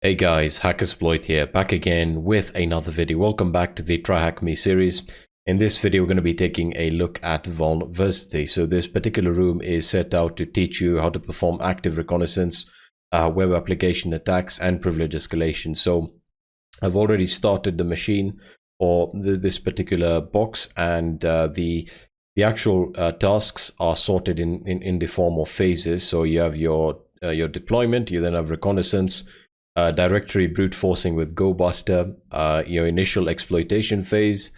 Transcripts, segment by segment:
Hey guys, HackerSploit here, back again with another video. Welcome back to the TryHackMe series. In this video, we're going to be taking a look at Vulnversity. So this particular room is set out to teach you how to perform active reconnaissance, web application attacks, and privilege escalation. So I've already started the machine or this particular box, and the actual tasks are sorted in the form of phases. So you have your deployment, you then have reconnaissance, directory brute forcing with GoBuster, your initial exploitation phase,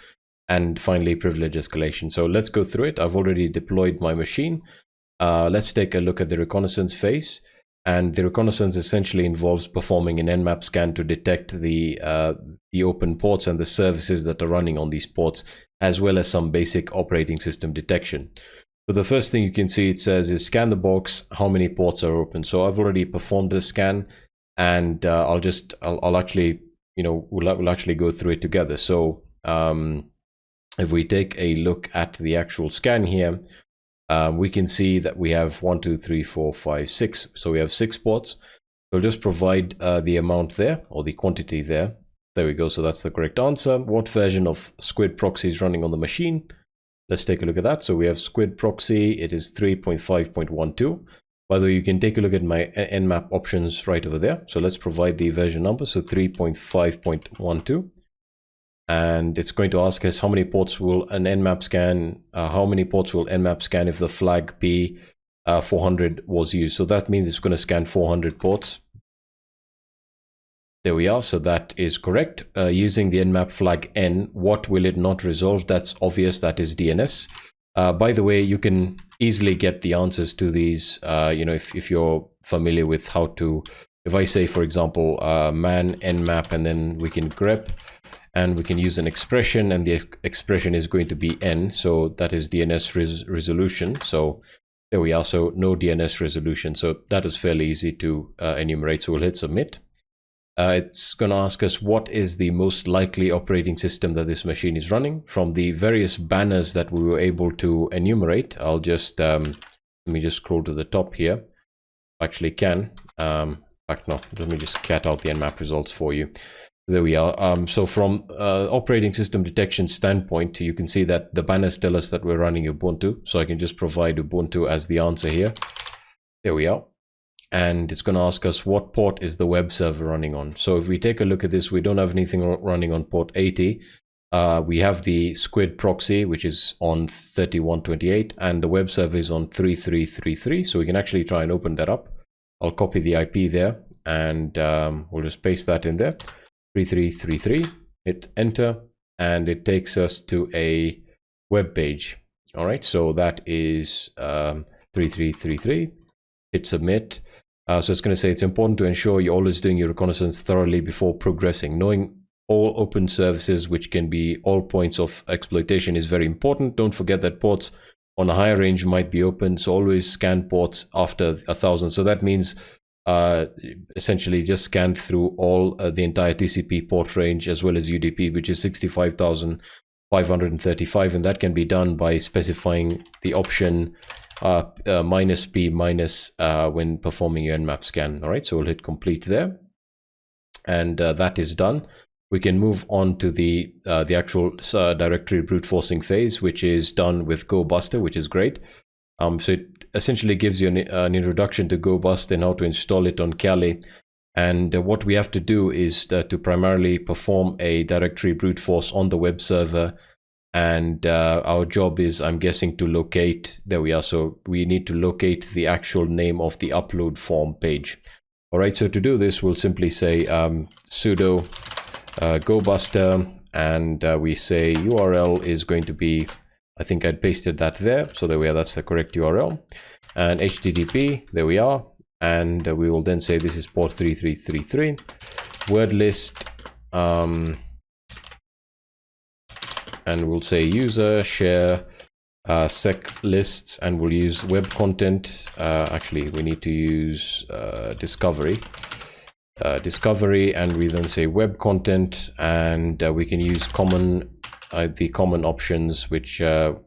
and finally privilege escalation. So let's go through it. I've already deployed my machine. Let's take a look at the reconnaissance phase. And the reconnaissance essentially involves performing an nmap scan to detect the open ports and the services that are running on these ports, as well as some basic operating system detection. So the first thing you can see it says is scan the box, how many ports are open. So I've already performed the scan, and I'll actually, we'll actually go through it together. So if we take a look at the actual scan here, we can see that we have 1, 2, 3, 4, 5, 6. So we have 6 ports. So just provide the amount there, or the quantity there. There we go. So that's the correct answer. What version of Squid proxy is running on the machine? Let's take a look at that. So we have Squid proxy. It is 3.5.12. By the way, you can take a look at my nmap options right over there. So let's provide the version number. So 3.5.12. And it's going to ask us how many ports will an nmap scan, if the flag P 400 was used. So that means it's going to scan 400 ports. There we are. So that is correct. Using the nmap flag N, what will it not resolve? That's obvious. That is DNS. By the way, you can easily get the answers to these, if you're familiar with how to, if I say, for example, man nmap, and then we can grep, and we can use an expression, and the expression is going to be N. So that is DNS resolution. So there we are. So no DNS resolution. So that is fairly easy to enumerate. So we'll hit submit. It's going to ask us what is the most likely operating system that this machine is running. From the various banners that we were able to enumerate, I'll just let me just scroll to the top here. Actually can. In fact, no, let me just cat out the nmap results for you. There we are. So from operating system detection standpoint, you can see that the banners tell us that we're running Ubuntu. So I can just provide Ubuntu as the answer here. There we are. And it's going to ask us what port is the web server running on. So if we take a look at this, we don't have anything running on port 80. We have the Squid proxy, which is on 3128, and the web server is on 3333. So we can actually try and open that up. I'll copy the IP there, and we'll just paste that in there. 3333, hit enter, and it takes us to a web page. All right, so that is 3333, hit submit. So it's going to say it's important to ensure you're always doing your reconnaissance thoroughly before progressing. Knowing all open services, which can be all points of exploitation, is very important. Don't forget that ports on a higher range might be open, so always scan ports after 1,000. So that means essentially just scan through all the entire TCP port range, as well as UDP, which is 65,535, and that can be done by specifying the option -p- when performing your nmap scan. All right, so we'll hit complete there, and that is done. We can move on to the actual directory brute forcing phase, which is done with GoBuster, which is great. So it essentially gives you an introduction to GoBuster and how to install it on Kali. And what we have to do is to primarily perform a directory brute force on the web server. And our job is, I'm guessing, to locate, there we are. So we need to locate the actual name of the upload form page. All right, so to do this, we'll simply say sudo GoBuster, and we say URL is going to be, I think I'd pasted that there. So there we are, that's the correct URL. And HTTP, there we are. And we will then say this is port 3333, word list, and we'll say user share sec lists, and we'll use web content. Actually, we need to use discovery, and we then say web content, and we can use common, the common options, which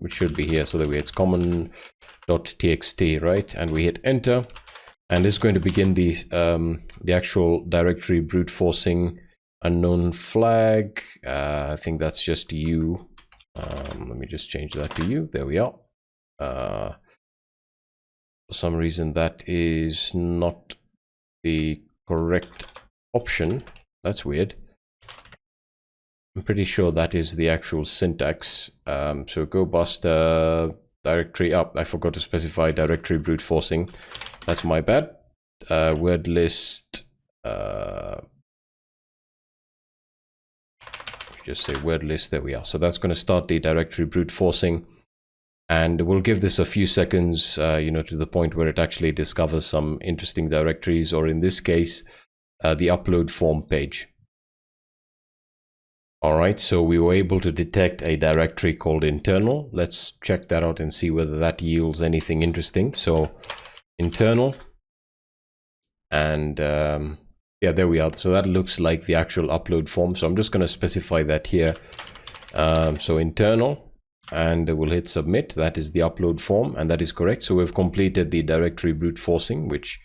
should be here. So that way it's common.txt, right? And we hit enter. And it's going to begin the actual directory brute forcing unknown flag. I think that's just you. Let me just change that to you. There we are. For some reason that is not the correct option. That's weird. I'm pretty sure that is the actual syntax. So go bust directory up. I forgot to specify directory brute forcing. That's my bad. Word list. Just say word list. There we are. So that's going to start the directory brute forcing. And we'll give this a few seconds, you know, to the point where it actually discovers some interesting directories, or in this case, the upload form page. All right, so we were able to detect a directory called internal. Let's check that out and see whether that yields anything interesting. So internal, and yeah, there we are. So that looks like the actual upload form. So I'm just going to specify that here. So internal, and we'll hit submit. That is the upload form, and that is correct. So we've completed the directory brute forcing, which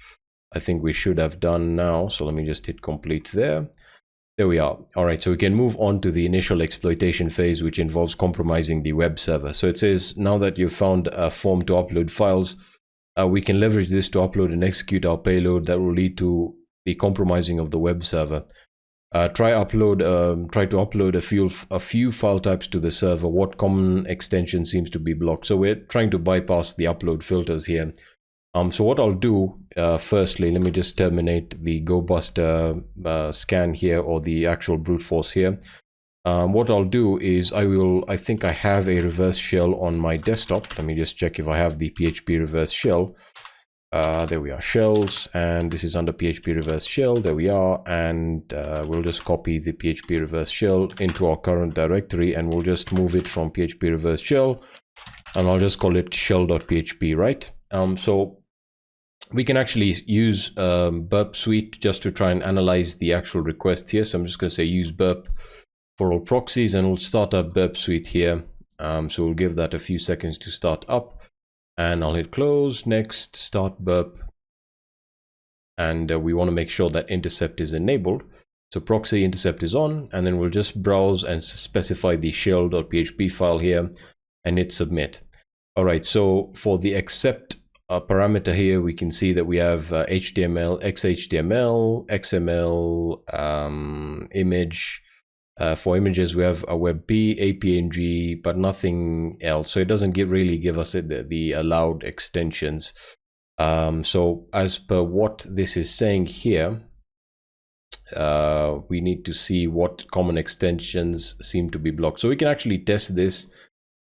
I think we should have done now. So let me just hit complete there. There we are. All right, so we can move on to the initial exploitation phase, which involves compromising the web server. So it says, now that you've found a form to upload files, we can leverage this to upload and execute our payload that will lead to the compromising of the web server. Try to upload a few file types to the server. What common extension seems to be blocked? So we're trying to bypass the upload filters here. So what I'll do, firstly, let me just terminate the GoBuster scan here, or the actual brute force here. What I'll do is I think I have a reverse shell on my desktop. Let me just check if I have the PHP reverse shell. There we are, shells, and this is under PHP reverse shell. There we are, and we'll just copy the PHP reverse shell into our current directory, and we'll just move it from PHP reverse shell, and I'll just call it shell.php, right? So we can actually use burp suite just to try and analyze the actual requests here. So I'm just going to say use burp for all proxies, and we'll start up burp suite here. So we'll give that a few seconds to start up, and I'll hit close. Next, start burp, and we want to make sure that intercept is enabled. So proxy intercept is on, and then we'll just browse and specify the shell.php file here and hit submit. All right, so for the accept parameter here, we can see that we have HTML, XHTML, XML, image. For images, we have a WebP, APNG, but nothing else. So it doesn't really give us the allowed extensions. So as per what this is saying here, we need to see what common extensions seem to be blocked. So we can actually test this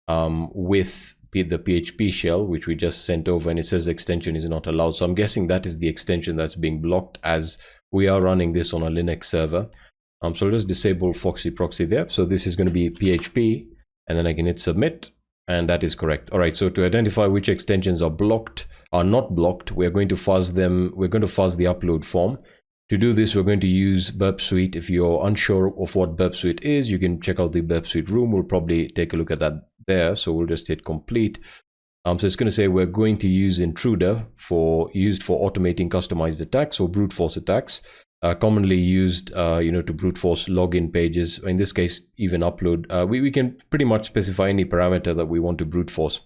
with the PHP shell, which we just sent over, and it says extension is not allowed. So I'm guessing that is the extension that's being blocked, as we are running this on a Linux server. So I'll just disable Foxy proxy there. So this is going to be PHP, and then I can hit submit, and that is correct. All right, so to identify which extensions are not blocked, we're going to fuzz them. We're going to fuzz the upload form. To do this, we're going to use burp suite. If you're unsure of what burp suite is, you can check out the burp suite room. We'll probably take a look at that there. So we'll just hit complete. So it's going to say we're going to use intruder used for automating customized attacks or brute force attacks, commonly used to brute force login pages. In this case, even upload. We can pretty much specify any parameter that we want to brute force.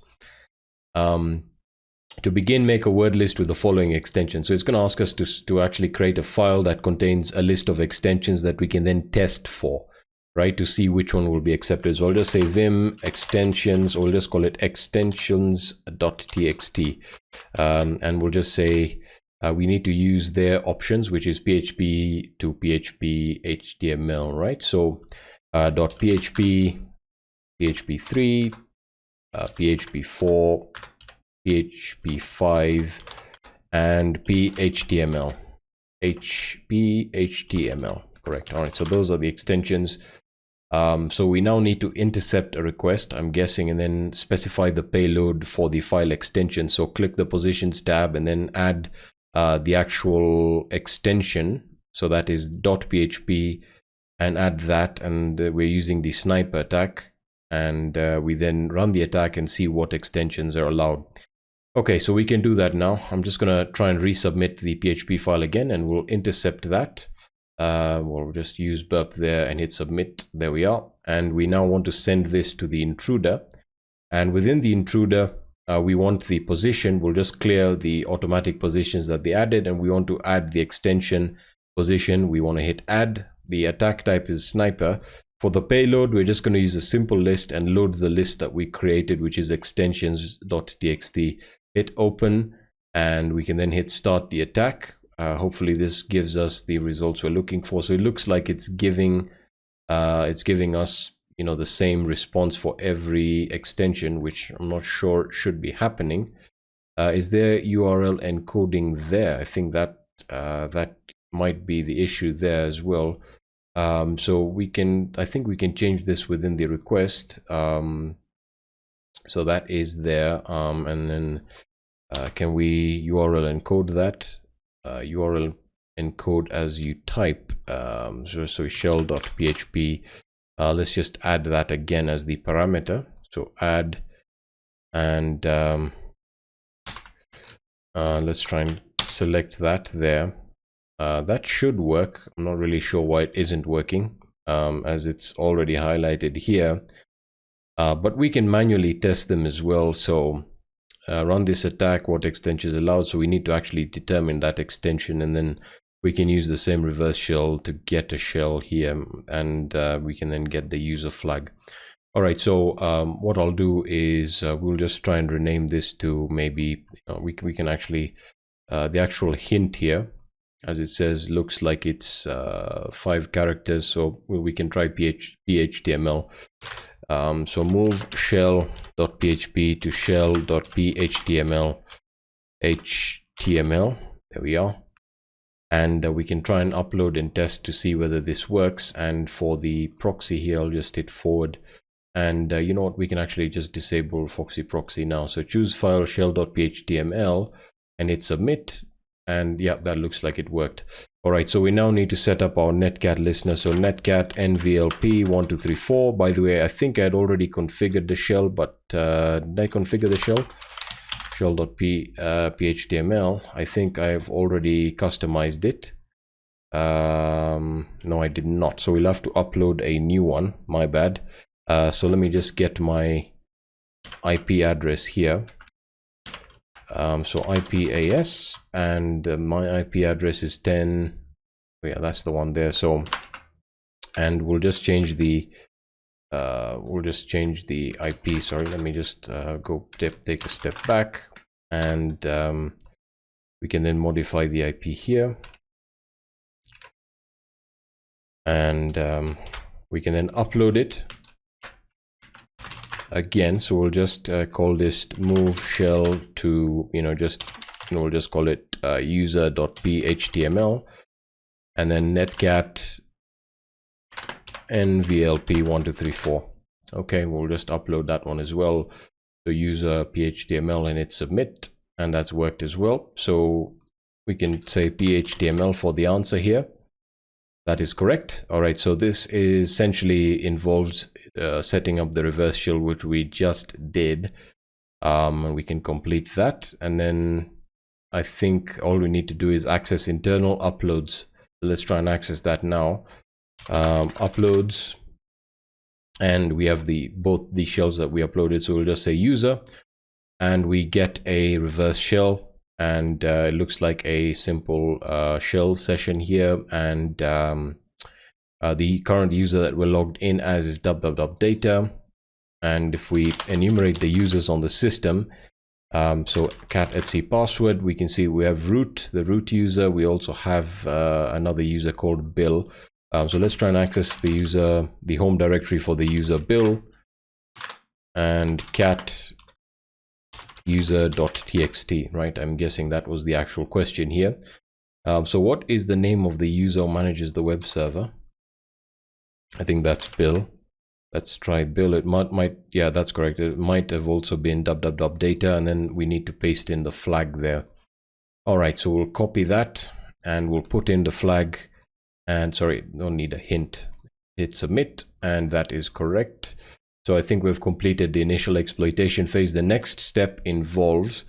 To begin, make a word list with the following extension. So it's going to ask us to actually create a file that contains a list of extensions that we can then test for, right, to see which one will be accepted. So I'll just say vim extensions, or we'll just call it extensions.txt, and we'll just say we need to use their options, which is PHP to PHP HTML, right? So .php, PHP3, PHP4, PHP5, and PHTML. PHTML, correct. All right, so those are the extensions. So we now need to intercept a request, I'm guessing, and then specify the payload for the file extension. So click the positions tab and then add the actual extension. So that is .php, and add that, and we're using the sniper attack, and we then run the attack and see what extensions are allowed. Okay, so we can do that now. I'm just going to try and resubmit the PHP file again, and we'll intercept that. We'll just use burp there and hit submit. There we are. And we now want to send this to the intruder. And within the intruder, we want the position. We'll just clear the automatic positions that they added, and we want to add the extension position. We want to hit add. The attack type is sniper. For the payload, we're just going to use a simple list and load the list that we created, which is extensions.txt. Hit open, and we can then hit start the attack. Hopefully this gives us the results we're looking for. So it looks like it's giving us, you know, the same response for every extension, which I'm not sure should be happening. Is there URL encoding there? I think that that might be the issue there as well. So I think we can change this within the request. So that is there, and then can we URL encode that? URL encode as you type. So shell.php. Let's just add that again as the parameter. So add, and let's try and select that there. That should work. I'm not really sure why it isn't working, as it's already highlighted here. But we can manually test them as well. So run this attack, what extension is allowed. So we need to actually determine that extension, and then we can use the same reverse shell to get a shell here, and we can then get the user flag. All right, so what I'll do is we'll just try and rename this to maybe, we can actually, the actual hint here, as it says, looks like it's 5 characters. So we can try PHTML. So move shell.php to shell.phtml HTML. There we are. And we can try and upload and test to see whether this works. And for the proxy here, I'll just hit forward. And you know what, we can actually just disable Foxy proxy now. So choose file shell.phtml and hit submit. And yeah, that looks like it worked. All right, so we now need to set up our netcat listener. So netcat nvlp1234. By the way, I think I had already configured the shell, but did I configure the shell? Shell.phtml. I think I've already customized it. No, I did not. So we'll have to upload a new one. My bad. So let me just get my IP address here. So IPAS, and my IP address is 10. Oh yeah, that's the one there. So, and we'll just change the IP. Sorry, let me just take a step back, and we can then modify the IP here, and we can then upload it again. So we'll just call this move shell to, we'll just call it user.phtml, and then netcat nvlp1234. Okay, we'll just upload that one as well. So user phtml and hit submit, and that's worked as well. So we can say phtml for the answer here. That is correct. All right, so this essentially involves setting up the reverse shell, which we just did, and we can complete that. And then I think all we need to do is access internal uploads. So let's try and access that now. Uploads, and we have both the shells that we uploaded. So we'll just say user, and we get a reverse shell, and it looks like a simple shell session here, and the current user that we're logged in as is www.data. And if we enumerate the users on the system, so cat etc password, we can see we have root, the root user. We also have another user called Bill. So let's try and access the user, the home directory for the user Bill, and cat user.txt, right? I'm guessing that was the actual question here. So what is the name of the user who manages the web server? I think that's Bill. Let's try Bill. It might, yeah, that's correct. It might have also been www.data, and then we need to paste in the flag there. All right, so we'll copy that, and we'll put in the flag, and sorry, don't need a hint. Hit submit, and that is correct. So I think we've completed the initial exploitation phase. The next step involves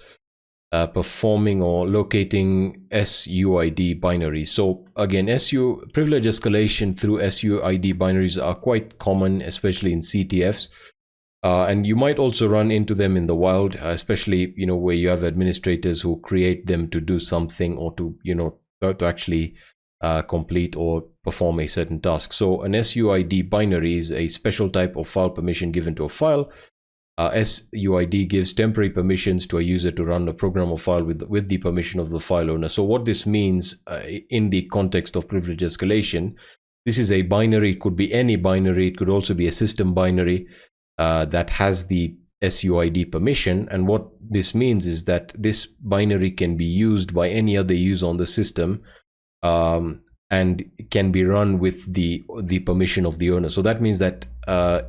performing or locating SUID binaries. So again, privilege escalation through SUID binaries are quite common, especially in CTFs. And you might also run into them in the wild, especially, where you have administrators who create them to do something or to, to actually complete or perform a certain task. So an SUID binary is a special type of file permission given to a file. SUID gives temporary permissions to a user to run a program or file with the permission of the file owner. So what this means in the context of privilege escalation, this is a binary. It could be any binary. It could also be a system binary that has the SUID permission. And what this means is that this binary can be used by any other user on the system and can be run with the permission of the owner. So that means that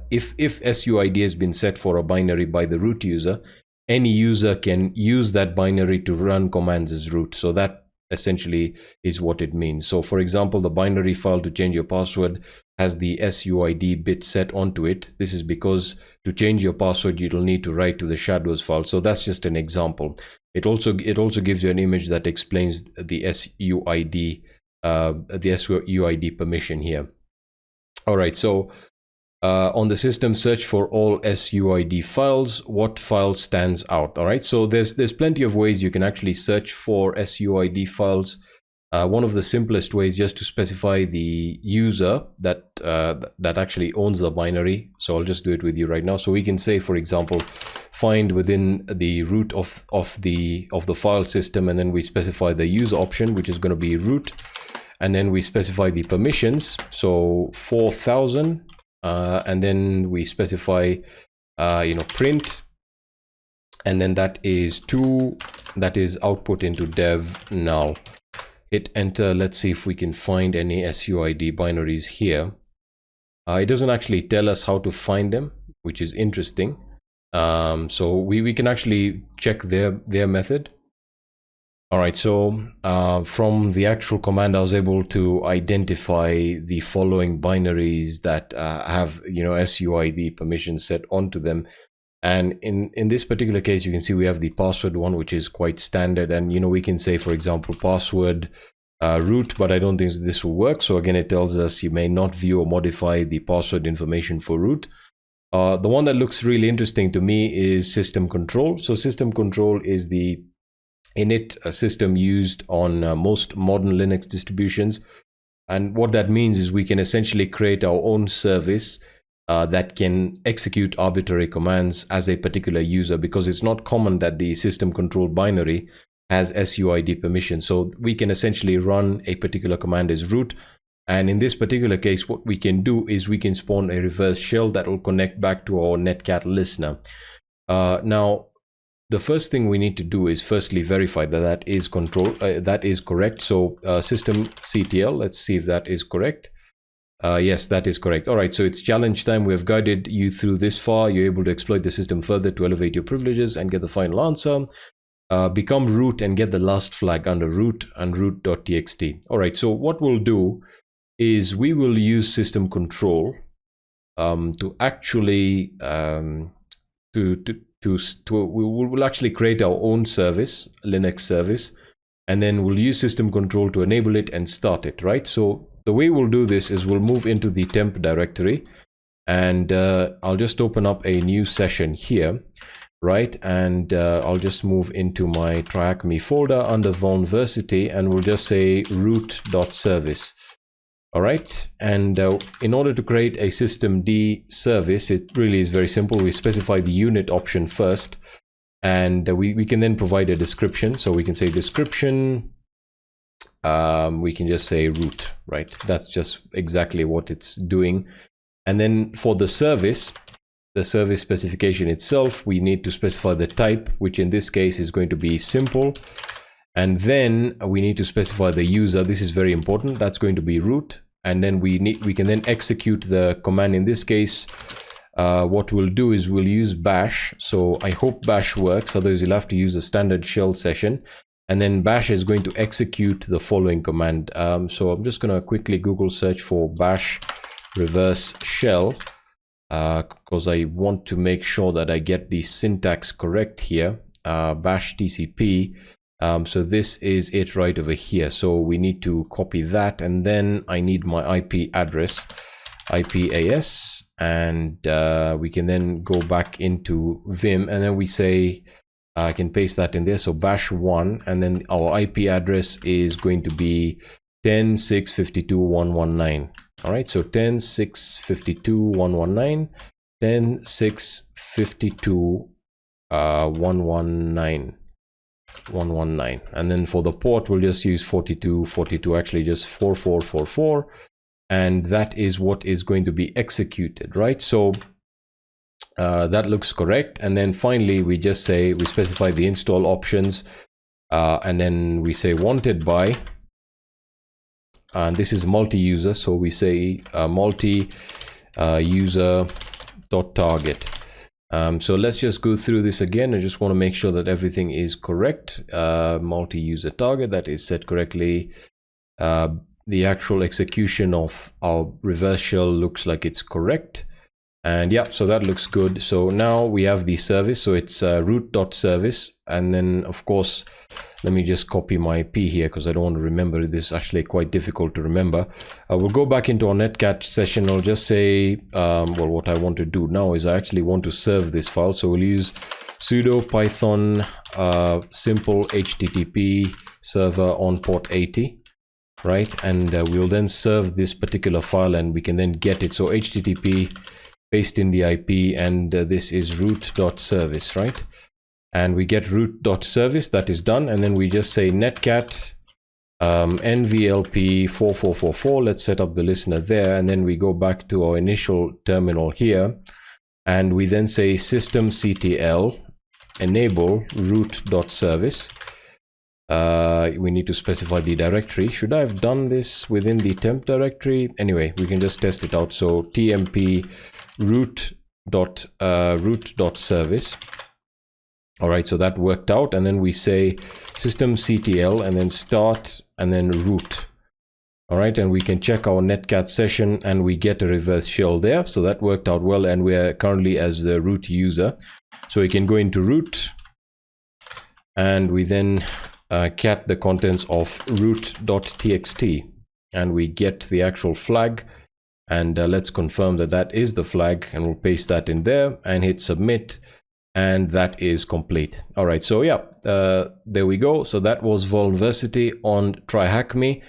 if SUID has been set for a binary by the root user, any user can use that binary to run commands as root. So that essentially is what it means. So for example, the binary file to change your password has the SUID bit set onto it. This is because to change your password, you'll need to write to the shadows file. So that's just an example. It also gives you an image that explains the SUID permission here. All right, so on the system, search for all SUID files. What file stands out? All right, so there's plenty of ways you can actually search for SUID files. One of the simplest ways, just to specify the user that actually owns the binary. So I'll just do it with you right now. So we can say, for example, find within the root of the file system, and then we specify the user option, which is going to be root, and then we specify the permissions. So 4000, and then we specify print, and then that is output into dev null. Hit enter. Let's see if we can find any SUID binaries here. It doesn't actually tell us how to find them, which is interesting. So we can actually check their method. All right, so from the actual command, I was able to identify the following binaries that have SUID permissions set onto them. And in this particular case, you can see we have the password one, which is quite standard. And, we can say, for example, password root, but I don't think this will work. So again, it tells us you may not view or modify the password information for root. The one that looks really interesting to me is system control. So system control is the init system used on most modern Linux distributions. And what that means is we can essentially create our own service that can execute arbitrary commands as a particular user, because it's not common that the system control binary has SUID permission. So we can essentially run a particular command as root. And in this particular case, what we can do is we can spawn a reverse shell that will connect back to our netcat listener. Now, the first thing we need to do is firstly verify that is correct. So systemctl, let's see if that is correct. Yes, that is correct. All right, so it's challenge time. We have guided you through this far. You're able to exploit the system further to elevate your privileges and get the final answer. Become root and get the last flag under root and root.txt. All right, so what we'll do is we will use system control to actually we will actually create our own service, Linux service, and then we'll use system control to enable it and start it, right? So the way we'll do this is we'll move into the temp directory, and I'll just open up a new session here, right? And I'll just move into my TryHackMe folder under Vulnversity, and we'll just say root.service. All right, and in order to create a systemd service, it really is very simple. We specify the unit option first, and we can then provide a description. So we can say description, we can just say root, right? That's just exactly what it's doing. And then for the service specification itself, we need to specify the type, which in this case is going to be simple. And then we need to specify the user. This is very important. That's going to be root. And then we can then execute the command. In this case, what we'll do is we'll use bash. So I hope bash works. Otherwise, you'll have to use a standard shell session. And then bash is going to execute the following command. So I'm just going to quickly Google search for bash reverse shell, because I want to make sure that I get the syntax correct here. bash TCP. So this is it right over here. So we need to copy that, and then I need my IP address, IPAS, and we can then go back into Vim, and then we say I can paste that in there. So bash 1, and then our IP address is going to be 10.652.119. All right, so 10.652.119, 10.652.119. 119, and then for the port we'll just use 4242, actually just 4444, and that is what is going to be executed, right? So that looks correct. And then finally we just say, we specify the install options, and then we say wanted by, and this is multi-user, so we say multi-user dot target. So let's just go through this again. I just want to make sure that everything is correct. Multi-user target, that is set correctly. The actual execution of our reverse shell looks like it's correct. And yeah, so that looks good. So now we have the service. So it's root.service. And then of course, let me just copy my IP here because I don't want to remember. This is actually quite difficult to remember. We'll go back into our netcat session. I'll just say, well, what I want to do now is I actually want to serve this file. So we'll use sudo python simple HTTP server on port 80. Right, and we'll then serve this particular file, and we can then get it. So HTTP, paste in the IP, and this is root.service, right? And we get root.service, that is done, and then we just say netcat nvlp 4444. Let's set up the listener there, and then we go back to our initial terminal here, and we then say systemctl enable root.service. We need to specify the directory. Should I have done this within the temp directory? Anyway, we can just test it out. So tmp root.service. All right, so that worked out. And then we say systemctl and then start and then root. All right, and we can check our netcat session and we get a reverse shell there. So that worked out well, and we are currently as the root user. So we can go into root, and we then cat the contents of root.txt, and we get the actual flag, and let's confirm that that is the flag, and we'll paste that in there and hit submit, and that is complete. All right, so yeah, there we go. So that was Vulnversity on TryHackMe.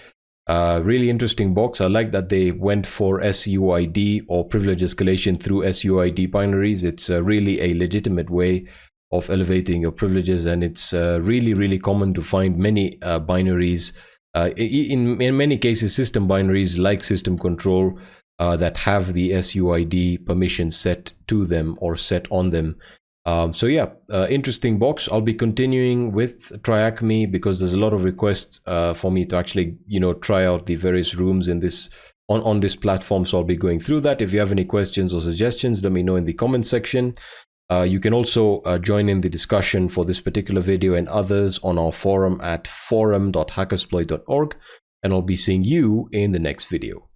Really interesting box. I like that they went for SUID, or privilege escalation through SUID binaries. It's really a legitimate way of elevating your privileges, and it's really common to find many binaries, in many cases system binaries like system control, that have the SUID permission set to them or set on them. So yeah, interesting box. I'll be continuing with TryHackMe because there's a lot of requests for me to actually, you know, try out the various rooms in this on this platform. So I'll be going through that. If you have any questions or suggestions, let me know in the comment section. You can also join in the discussion for this particular video and others on our forum at forum.hackersploit.org, and I'll be seeing you in the next video.